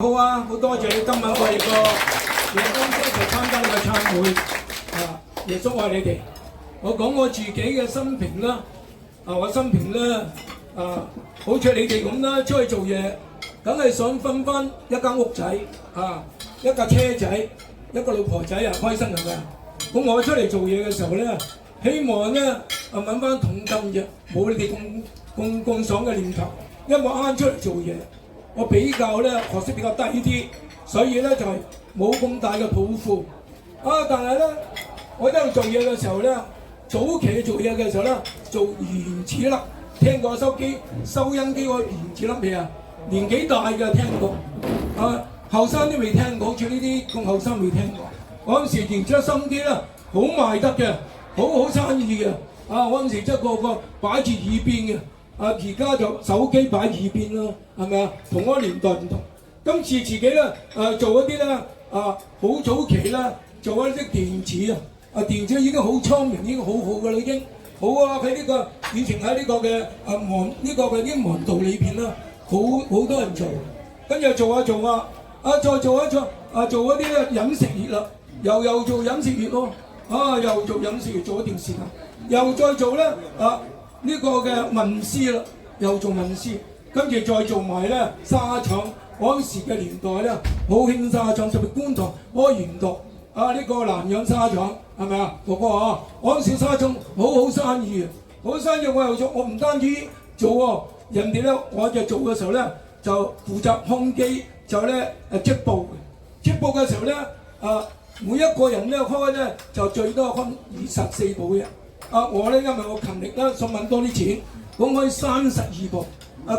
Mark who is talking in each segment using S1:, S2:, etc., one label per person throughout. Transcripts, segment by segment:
S1: 好啊，好多謝你今日為個夜光車嚟參加呢個餐會啊！耶穌愛你哋。我講我自己嘅生平啦，我生平咧好似你哋咁啦，出去做嘢，梗係想分翻一間屋仔一架車仔，一個老婆仔開心係咪啊？咁我出嚟做嘢嘅時候咧，希望咧揾翻桶金啫，冇你哋咁爽嘅念頭，因為我啱出嚟做嘢。我比較咧學識比較低啲，所以咧就係冇咁大嘅抱負但係咧，我一路做嘢嘅時候咧，早期做嘢嘅時候咧，做原子粒，聽過收音機個原子粒未啊？年紀大嘅聽過，後生都未聽過，好似呢啲咁後生未聽過。嗰陣時原子粒收音機咧好賣得嘅，好生意嘅，嗰陣時即係個擺住耳邊嘅。而家就手機擺耳邊啦，係咪啊？同嗰個年代唔同。今次自己咧做一啲咧好早期啦，做一啲電子電子已經好聰明，已經好好嘅啦，已經好啊！喺呢個以前喺呢個嘅呢個嘅英文道裏邊啦，好多人做，跟住做再做一啲咧飲食業啦，又做飲食業咯，又做飲食業做一段時間，又再做咧呢個嘅文師啦，又做文師，跟住再做埋咧紗廠。嗰時嘅年代咧，好興紗廠，特別觀塘開元道呢個南洋紗廠係咪啊？哥哥嗰陣時紗廠好生意好生意我又做，我唔單止做喎，人哋咧我就做嘅時候咧就負責烘機，就咧織布嘅時候咧每一個人咧開咧就最多分24部嘅。我咧因為我勤力啦，想揾多啲錢，咁可以32部。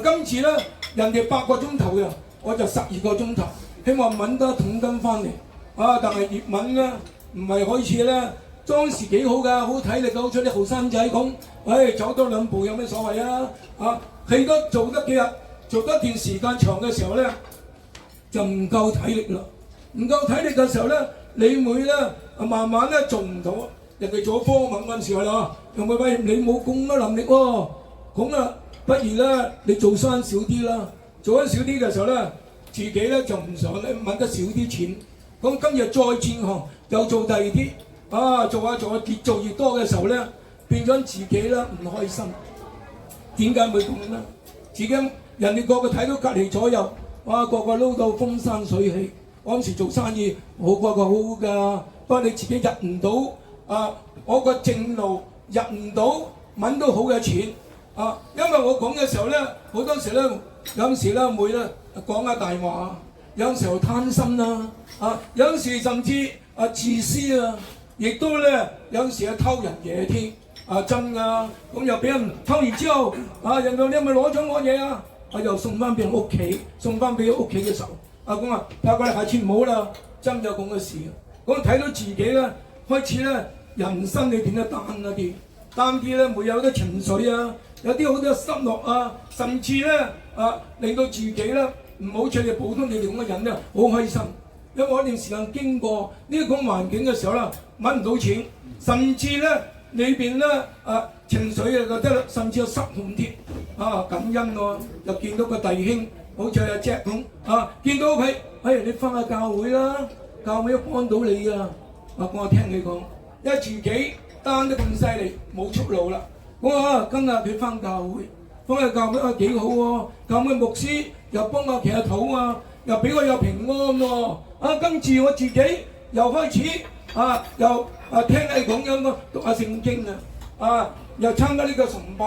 S1: 今次咧人哋8個鐘頭嘅，我就12個鐘頭，希望揾得桶金翻嚟。但係葉問咧唔係開始咧，當時幾好㗎，好體力嘅，好似啲後生仔咁。走多2步有咩所謂啊？戲都做得幾日，做得一段時間長嘅時候咧，就唔夠體力啦。唔夠體力嘅時候咧，你會咧慢慢咧做唔到。人哋做科文嗰陣時啦，又咪喂你冇咁嘅能力喎，咁不如咧你做翻少啲啦，做翻少啲嘅時候咧，自己咧就唔想咧揾得少啲錢，咁今日再轉行又做第二啲，做下越做越多嘅時候咧，變咗自己咧唔開心。點解會咁咧？自己人哋個個睇到隔離左右，個個撈到風生水起，嗰陣時做生意好過好㗎，不過你自己入唔到。我個正路入唔到，揾到好嘅錢因為我講嘅時候咧，好多時咧，有陣時咧會咧講下大話，有陣時候貪心啦，有陣時甚至自私亦都咧有陣時偷人嘢添真㗎，咁又俾人偷完之後人哋你係咪攞咗我嘢又送翻俾人屋企，送翻俾屋企嘅時候咁但係佢哋下次唔好啦，真有咁嘅事。咁睇到自己咧開始咧。人生裏邊咧單啲咧，會有啲情緒有啲好多失落甚至咧令到自己咧唔好似你普通你哋咁嘅人咧好開心，因為嗰段時間經過呢個環境嘅時候咧揾唔到錢，甚至咧裏邊咧情緒覺得甚至有失控添感恩又見到個弟兄好似阿 Jack 咁見到佢你翻下教會啦，教會都幫到你㗎我聽你講。因為自己單得咁犀利，冇出路啦。我今日佢翻教會，翻去教會幾好喎。教會牧師又幫我祈下禱又俾我有平安喎。今次我自己又開始又聽你講樣讀下聖經又參加呢個崇拜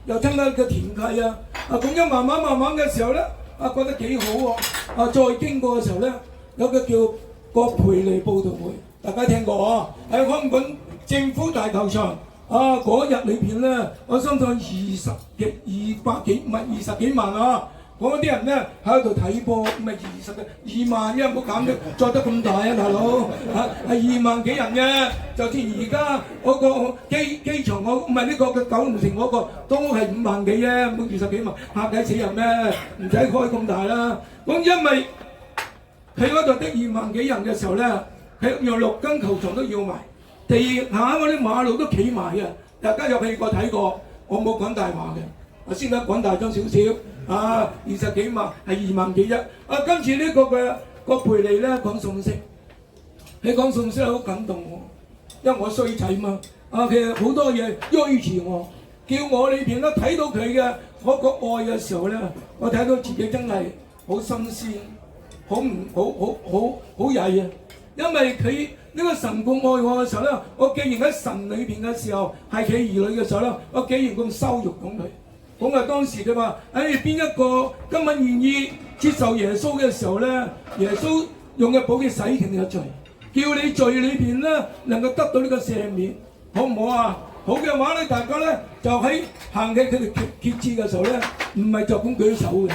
S1: 又參加呢個團契咁樣慢慢嘅時候咧覺得幾好再經過嘅時候咧，有個叫葛培理佈道會。大家聽過喺香港政府大球場嗰日裏邊咧，我相信200幾萬嗰啲人咧喺度睇波，咁2萬啫，唔好減作得咁大大佬係2萬幾人嘅，就算而家嗰個機場唔係呢個嘅九龍城嗰個都係5萬幾啫，冇20幾萬嚇計死人咩？唔使開咁大啦。咁因為喺嗰度得2萬幾人嘅時候咧。用6間球場都要埋，地下嗰啲馬路都企埋大家有去過睇過，我冇講大話嘅，先得講大咗少少20幾萬係2萬幾一。今次呢個嘅葛培理咧講信息，你講信息好感動我，因為我衰仔嘛。其實好多嘢推住我，叫我裏邊咧睇到佢嘅嗰個愛嘅時候咧，我睇到自己真係好新鮮，好曳啊！因為佢呢個神咁愛我嘅時候咧，我既然喺神裏邊嘅時候係佢兒女嘅時候咧，我竟然咁羞辱講佢。咁啊當時佢話：邊一個今日願意接受耶穌嘅時候咧，耶穌用嘅寶血洗淨你嘅罪，叫你罪裏邊咧能夠得到呢個赦免，好唔好啊？好嘅話咧，大家咧就喺行嘅佢哋決志嘅時候咧，唔係就咁舉手嘅，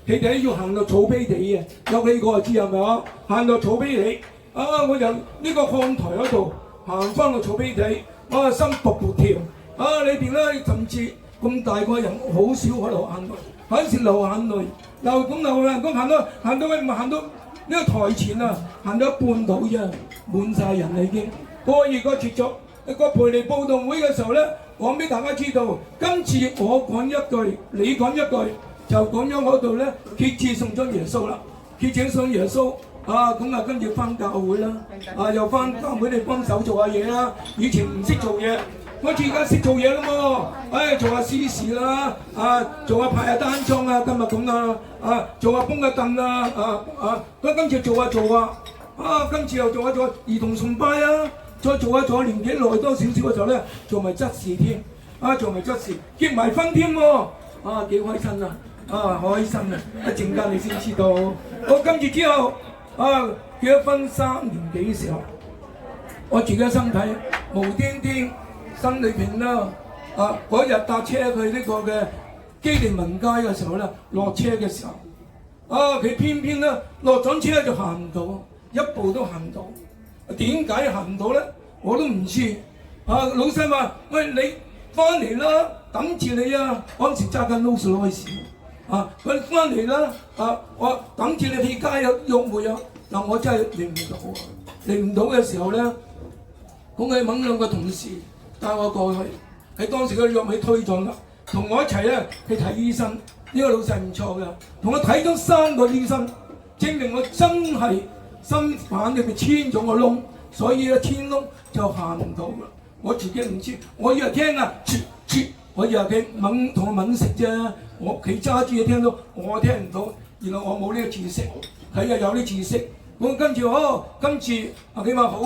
S1: 佢哋要行到草皮地嘅，有幾個就知係咪啊？行到草皮地。我由呢個看台嗰度行翻個草皮地，我心卜卜跳。裏邊咧甚至咁大個人好少喺度流眼淚，反時流眼淚，流眼淚，行到呢個台前啊，行到一半度啫，滿晒人啦已經。過熱個節續，個培理佈道會嘅時候咧，講俾大家知道，今次我講一句，你講一句，就講咗嗰度咧，決志送咗耶穌啦，決志送耶穌。跟住翻教會啦，又翻教會你幫手做下嘢啦。以前唔識做嘢，我而家識做嘢啦喎。做下司事啦，做下派下單張啊，今日咁啊，做下搬下凳啊，今次做下，今次又做下兒童崇拜啊，再做下年紀耐多少少嘅時候咧，做埋執事添，做埋執事，結埋婚添喎，幾開心啊！開心啊！一陣間你先知道。我今次之後。結咗婚3年幾嘅時候，我自己嘅身體無端端心裏邊啦，嗰日搭車去呢個嘅基利文街嘅時候咧，落車嘅時候，佢偏偏咧落咗車就行唔到，一步都行唔到。點解行唔到咧？我都唔知。老細話：喂，你翻嚟啦，等住你啊！嗰陣時揸緊勞斯萊斯。佢翻嚟啦，我等住你去街約會啊！但我真係嚟唔到，嚟唔到嘅時候咧，咁佢揾2個同事帶我過去，喺當時佢約尾推咗啦，同我一齊咧去睇醫生。呢個老細唔錯㗎，同我睇咗3個醫生，證明我真係心瓣裏邊穿咗個窿，所以咧穿窿就行唔到啦。我自己唔知，我以為聽啊，我以為佢同我揾食啫。佢揸住嘢聽到，我聽唔到。原來我冇呢個知識，佢又有啲知識。咁跟住今次佢話好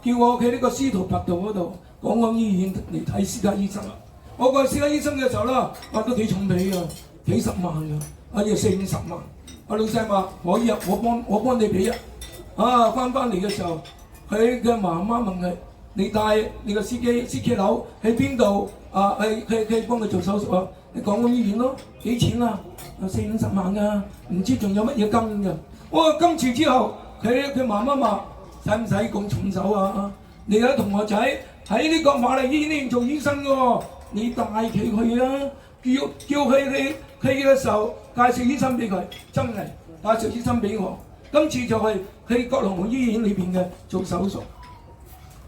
S1: 叫我去呢個司徒拔道嗰度港安醫院嚟睇私家醫生啦。我過私家醫生嘅時候啦，都幾重皮㗎，幾十萬㗎，要40-50萬。老細話可以啊，我幫你俾啊。翻嚟嘅時候，佢嘅媽媽問佢：你帶你個司機佬喺邊度？去幫佢做手術啊！你港安醫院咯，幾錢啊？40-50萬㗎，唔知仲有乜嘢金㗎。今次之後，佢媽媽話：使唔使咁重手啊？你有同學仔喺呢個瑪麗醫院做醫生㗎，你帶佢去啊！叫佢去嘅時候介紹醫生俾佢，真係介紹醫生俾我。今次就係去葛龍醫院裏邊嘅做手術。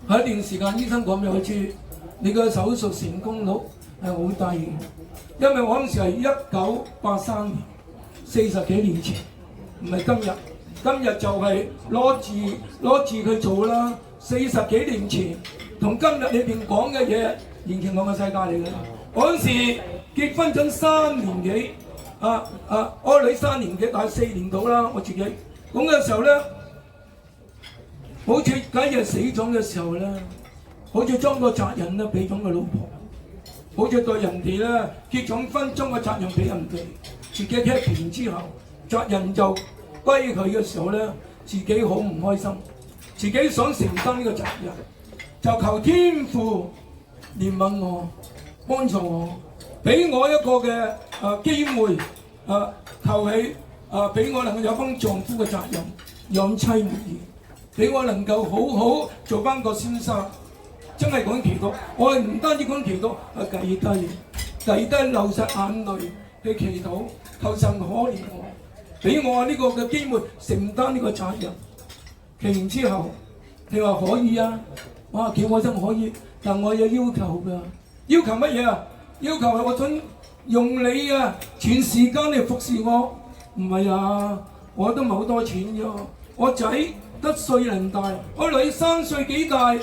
S1: 喺一段時間，醫生講俾我知，你個手術成功率係好低嘅，因為我嗰陣時係1983年，40幾年前，唔係今日。今日就係攞字去做啦。40幾年前同今日裏邊講嘅嘢，完全兩個世界嚟嘅。嗰陣時結婚咗3年幾，我女3年幾，大4年到啦，我自己。咁嘅時候咧，好似假如死咗嘅時候咧，好似將個責任咧俾咗個老婆，好似對人哋咧結咗婚將個責任俾人哋，自己踢完之後，責任就歸佢嘅時候咧，自己好唔開心，自己想承擔呢個責任，就求天父憐憫我，幫助我，俾我一個嘅機會，求佢俾我能夠有翻丈夫嘅責任，養妻活兒，俾我能夠好好做翻個先生。真係講祈禱，我係唔單止講祈禱，計低流實眼淚去祈禱，求神可憐我，俾我呢個嘅機會承擔呢個責任。祈完之後，佢話可以啊，叫我真可以，但我有要求㗎。要求乜嘢啊？要求係我想用你全時間嚟服侍我，唔係啊，我都唔係好多錢啫。我仔得歲零大，我女3歲幾大，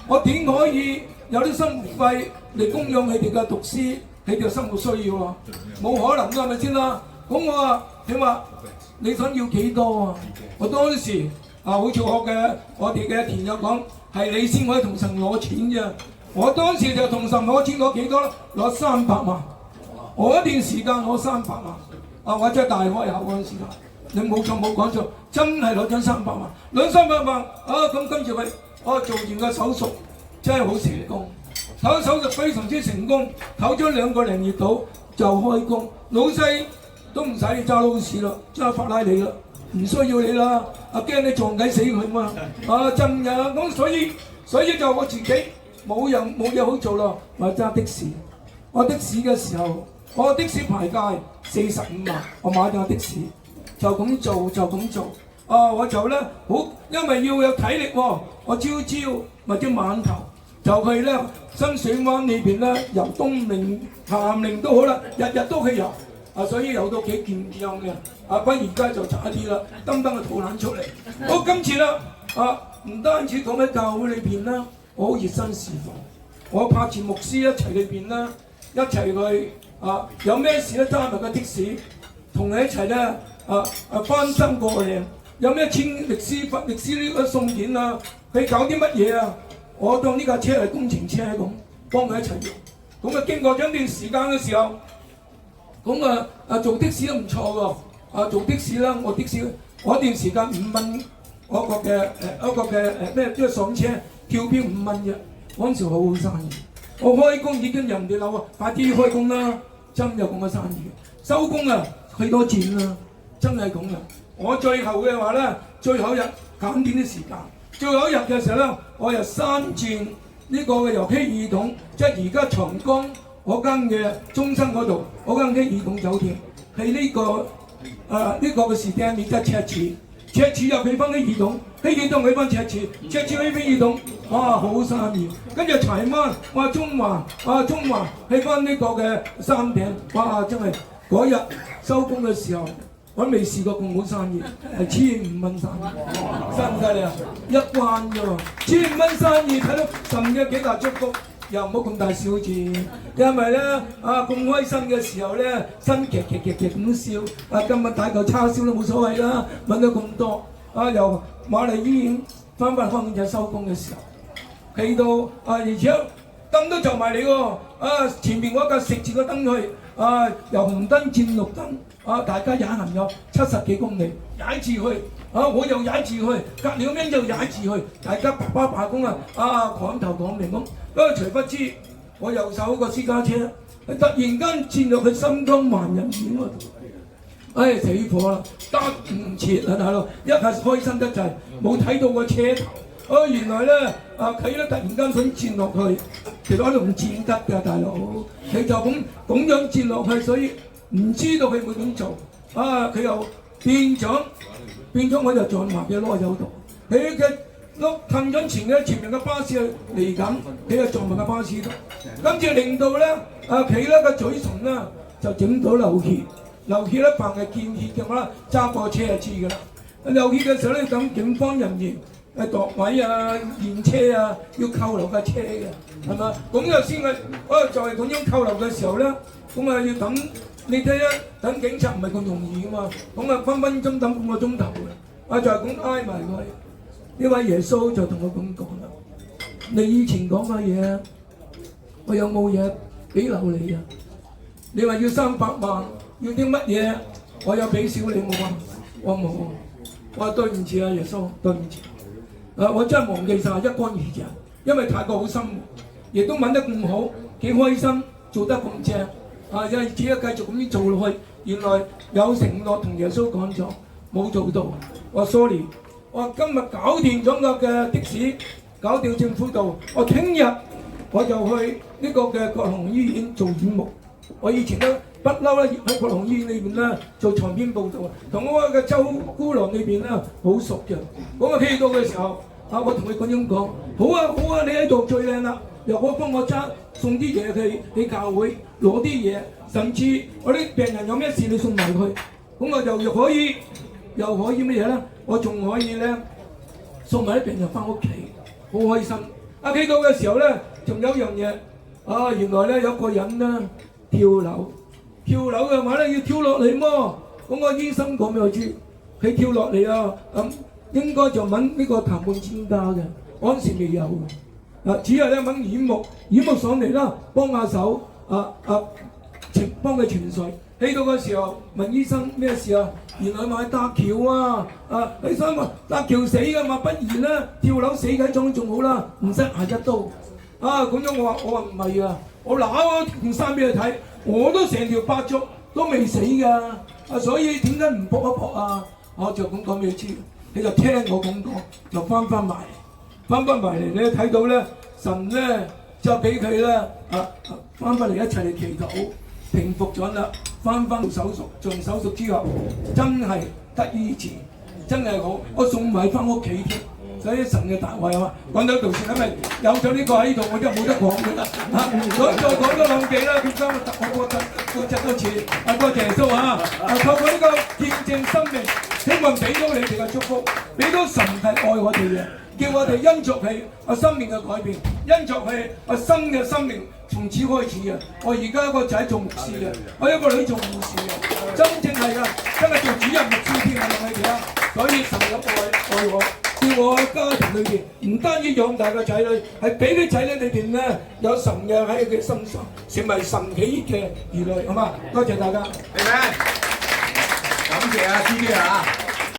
S1: 我點可以有啲生活費嚟供養佢哋嘅讀書，佢哋嘅生活需要啊？冇可能㗎，係咪先啦？咁我話你話你想要幾多啊？我當時好似我哋嘅田友講，係你先可以同神攞錢啫。我當時就同神攞錢攞幾多咧？攞300萬。我一段時間攞300萬。我真係大開口嗰陣時間，你冇錯冇講錯，真係攞咗300萬。攞300萬咁跟住佢做完個手術真係好成功。手術非常之成功，唞咗2個零月到就開工。老細都唔使你揸勞斯啦，揸法拉利啦，唔需要你啦。驚你撞計死佢嘛。真㗎。咁所以就我自己冇嘢好做咯，我揸的士。我的士嘅時候，我的士牌價45萬，我買咗的士，就咁做。我就咧好，因為要有體力喎，我朝或者晚頭就去咧深水灣裏邊咧游東嶺、咸寧都好啦，日都去游。所以游到幾健壯嘅。不過而家就差啲啦，登個肚腩出嚟。好，今次啦，唔單止講喺教會裏邊啦，我好熱心侍奉，我拍住牧師一齊裏邊啦，一齊去有咩事咧揸埋個的士，同你一齊咧翻新過嚟。有咩簽律師呢個送件啊，佢搞啲乜嘢啊，我當呢架車係工程車咁，幫佢一齊用。咁經過咗一段時間嘅時候，咁做的士都唔錯㗎。做的士啦，我一段時間5蚊，我個嘅咩即係上車跳標5蚊啫，嗰陣時好好生意。我開工已經人哋鬧快啲開工啦，真有咁嘅生意。收工去多錢啦，真係咁㗎。我最後嘅話咧，最後一日減短啲時間，最後一日嘅時候咧，我又刪轉呢個嘅遊 K 二棟，即係而家長江嗰間嘅中心嗰度嗰間嘅二棟酒店，係呢個嘅時間，你即係赤柱又俾翻啲二棟，啲二棟俾翻赤柱俾翻二棟，好生意。跟住柴灣，中環俾翻呢個嘅山頂，真係嗰日收工嘅時候。我未試過咁好生意，係15蚊生意，犀唔犀利啊？一關啫喎，15蚊生意睇到神嘅幾大祝福，又唔好咁大笑字，因為咧咁開心嘅時候咧，心劇咁笑。今日大嚿叉燒都冇所謂啦，揾到咁多。由瑪麗醫院翻香港就收工嘅時候，企到而且燈都就埋嚟喎，前面嗰架食住個燈去，由紅燈轉綠燈，大家踩行有70幾公里，踩住去，我又踩住去，隔兩邊又踩住去，大家罷工講頭講面咁。不過隨不知我右手個私家車，突然間轉入去新光萬人院嗰度，死火啦，得唔切啊大佬！一下開心得滯，冇睇到個車頭。原來咧，佢咧突然間想轉落去，其實喺度唔轉得㗎，大佬。佢就咁樣轉落去，所以唔知道佢會點做。佢又變咗，我就撞埋佢攞走度。佢嘅褪咗前面嘅巴士嚟緊，佢又撞埋個巴士度。跟住令到咧，佢咧個嘴唇咧就整到流血咧，凡係見血嘅話，揸過車就知㗎啦。流血嘅時候咧，咁警方人員。度位驗車要扣留架車嘅，係嘛？咁又先係，就係咁樣扣留嘅時候咧，咁要等，你睇下，等警察唔係咁容易噶嘛，咁分分鐘等5個鐘頭嘅，就係咁挨埋佢。呢位耶穌就同我咁講啦，你以前講嘅嘢，我有冇嘢俾留你啊？你話要300萬，要啲乜嘢？我有俾少你冇啊？我冇，我話對唔住啊，耶穌，對唔住。我真係忘記晒，一乾二淨，因為太過好生活，亦都揾得咁好，幾開心，做得咁正，因為只係繼續咁樣做落去。原來有承諾同耶穌講咗，冇做到。我 sorry， 我今日搞掂咗我嘅的士，搞掂政府度，我聽日我就去呢個嘅國龍醫院做院牧。我以前都不嬲咧，喺國龍醫院裏邊咧做床邊報道，同我嘅周姑娘裏邊咧好熟嘅。咁我去到嘅時候，我同佢咁樣講：好啊，你喺度最靚啦，又可以幫我送啲嘢去教會攞啲嘢，甚至我啲病人有咩事你送埋佢，咁我又可以乜嘢咧？我仲可以咧送埋啲病人翻屋企，好開心。祈禱嘅時候咧，仲有一樣嘢原來咧有個人咧跳樓嘅話咧要跳落嚟喎，咁個醫生講俾我知，佢跳落嚟應該就揾呢個談判專家嘅，嗰陣時未有嘅，只係咧揾院牧上嚟啦，幫下手幫佢傳水。去到嘅時候問醫生咩事啊？原來話搭橋醫生話搭橋死㗎嘛，不如咧跳樓死緊仲好啦，唔使捱一刀。咁樣我話唔係啊，我攞嗰件衫俾佢睇，我都成條白竹都未死㗎，所以點解唔搏一搏啊？我就咁講俾佢知，你就聽我咁講，就翻埋嚟咧，睇到咧神咧就俾佢咧翻嚟一齊嚟祈禱，平復咗啦，翻做手術，做完手術之後真係得醫治，真係好，我送埋翻屋企添。所以神嘅大愛啊嘛，講到呢度先，因為有咗呢個喺度，我就冇得講嘅啦所以再講多兩句啦，咁我覺得多謝多謝耶穌透過呢個見證生命，希望俾到你哋嘅祝福，俾到神係愛我哋嘅，叫我哋因着係生命嘅改變，因着係新嘅生命從此開始啊！我而家一個仔做牧師嘅，我一個女做護士嘅，真正係真係做主任牧師添啊！你哋所以神咁愛我。叫我喺家庭裏邊唔單止養大個仔女，係俾啲仔女裏邊咧有神嘅喺佢身上，成為神喜嘅兒女，好嘛？多謝大家，
S2: 係咪？感謝啊，CK